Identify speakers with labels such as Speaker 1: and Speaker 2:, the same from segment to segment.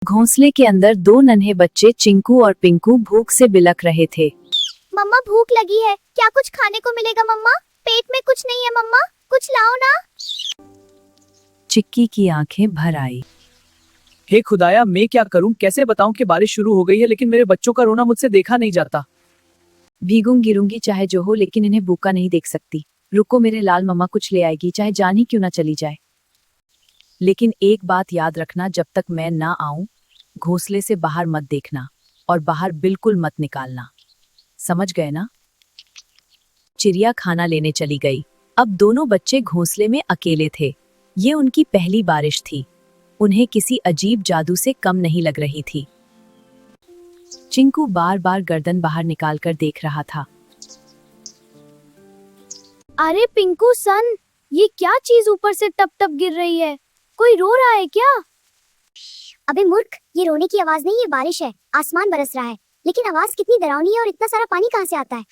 Speaker 1: घोंसले के अंदर दो नन्हे बच्चे चिंकू और पिंकू भूख से बिलख रहे थे।
Speaker 2: मम्मा भूख लगी है, क्या कुछ खाने को मिलेगा मम्मा? पेट में कुछ नहीं है मम्मा, कुछ लाओ ना।
Speaker 1: चिक्की की आंखें भर आई।
Speaker 3: हे खुदाया, मैं क्या करूं? कैसे बताऊं कि बारिश शुरू हो गई है, लेकिन मेरे बच्चों का रोना मुझसे देखा नहीं जाता।
Speaker 1: भीगूं गिरूंगी चाहे जो हो, लेकिन इन्हें भूखा नहीं देख सकती। रुको, मेरे लाल मम्मा कुछ ले आएगी, चाहे जान ही क्यों ना चली जाए। लेकिन एक बात याद रखना, जब तक मैं ना आऊं घोंसले से बाहर मत देखना और बाहर बिल्कुल मत निकालना, समझ गए ना? चिड़िया खाना लेने चली गई। अब दोनों बच्चे घोंसले में अकेले थे। ये उनकी पहली बारिश थी। उन्हें किसी अजीब जादू से कम नहीं लग रही थी। चिंकू बार बार गर्दन बाहर निकालकर देख रहा था।
Speaker 2: अरे पिंकू सन, ये क्या चीज ऊपर से टप टप गिर रही है? कोई रो रहा है क्या?
Speaker 4: अबे मूर्ख, ये रोने की आवाज नहीं, ये बारिश है। आसमान बरस रहा है, लेकिन आवाज कितनी डरावनी है और इतना सारा पानी कहाँ से आता है?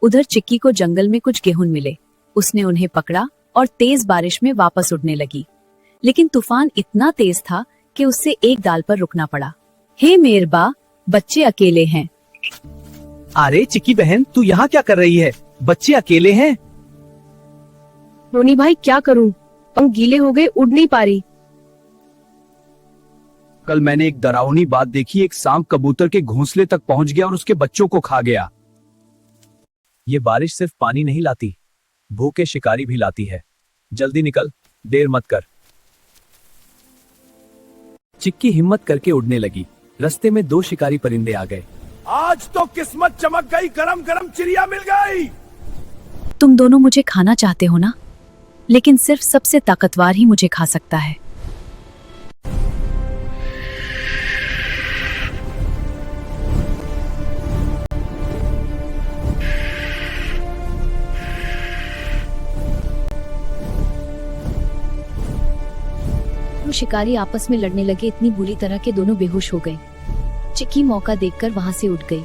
Speaker 1: उधर चिक्की को जंगल में कुछ गेहूं मिले। उसने उन्हें पकड़ा और तेज बारिश में वापस उड़ने लगी। लेकिन तूफान इतना तेज था कि उससे एक डाल पर रुकना पड़ा। हे मेरबा, बच्चे अकेले हैं।
Speaker 3: अरे चिक्की बहन, तू यहाँ क्या कर रही है? बच्चे अकेले हैं।
Speaker 5: रोनी भाई क्या करूं, पंख गीले हो गए, उड़ नहीं पा रही।
Speaker 3: कल मैंने एक डरावनी बात देखी। एक सांप कबूतर के घोंसले तक पहुंच गया और उसके बच्चों को खा गया। ये बारिश सिर्फ पानी नहीं लाती, भूखे शिकारी भी लाती है। जल्दी निकल, देर मत कर। चिक्की हिम्मत करके उड़ने लगी। रास्ते में दो शिकारी परिंदे आ गए।
Speaker 6: आज तो किस्मत चमक गई, गरम गरम चिड़िया मिल गई।
Speaker 1: तुम दोनों मुझे खाना चाहते हो ना, लेकिन सिर्फ सबसे ताकतवर ही मुझे खा सकता है। शिकारी आपस में लड़ने लगे। इतनी बुरी तरह के दोनों बेहोश हो गए। चिक्की मौका देखकर वहां से उठ गई।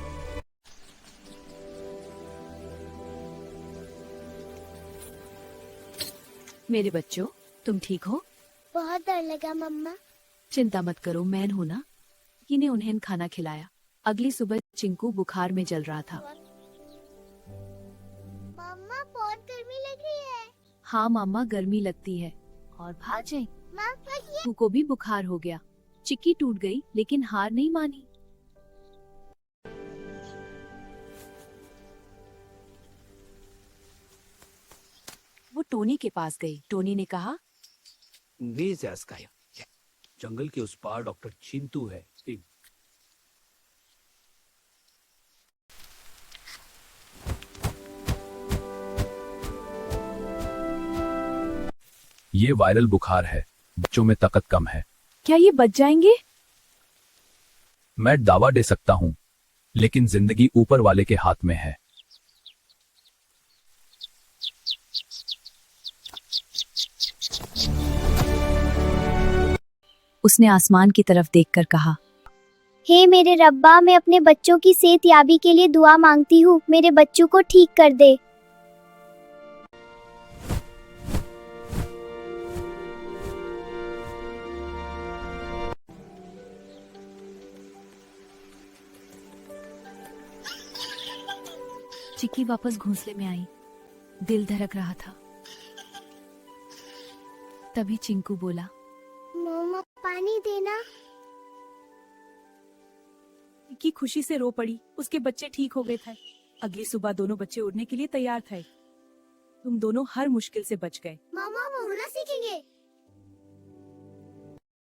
Speaker 1: मेरे बच्चों, तुम ठीक हो?
Speaker 4: बहुत डर लगा मम्मा।
Speaker 1: चिंता मत करो, मैं हूं ना। इन्हें उन्हें खाना खिलाया। अगली सुबह चिंकू बुखार में जल रहा था।
Speaker 4: मम्मा बहुत गर्मी लग रही है।
Speaker 1: हाँ मामा, गर्मी लगती है। और भाजें चिक्कू को भी बुखार हो गया। चिक्की टूट गई, लेकिन हार नहीं मानी। वो टोनी के पास गई। टोनी ने कहा,
Speaker 6: जंगल के उस पार डॉक्टर चिंटू है।
Speaker 3: ये वायरल बुखार है, बच्चों में ताकत कम है।
Speaker 1: क्या ये बच जाएंगे?
Speaker 3: मैं दावा दे सकता हूँ, लेकिन जिंदगी ऊपर वाले के हाथ में है।
Speaker 1: उसने आसमान की तरफ देखकर कहा,
Speaker 2: हे मेरे रब्बा, मैं अपने बच्चों की सेहतयाबी के लिए दुआ मांगती हूँ। मेरे बच्चों को ठीक कर दे।
Speaker 1: चिक्की वापस घोंसले में आई। दिल धड़क रहा था। तभी चिंकू बोला,
Speaker 4: मम्मा पानी देना।
Speaker 1: चिक्की खुशी से रो पड़ी। उसके बच्चे ठीक हो गए थे। अगली सुबह दोनों बच्चे उड़ने के लिए तैयार थे। तुम दोनों हर मुश्किल से बच गए।
Speaker 4: मम्मा हम उड़ना सीखेंगे।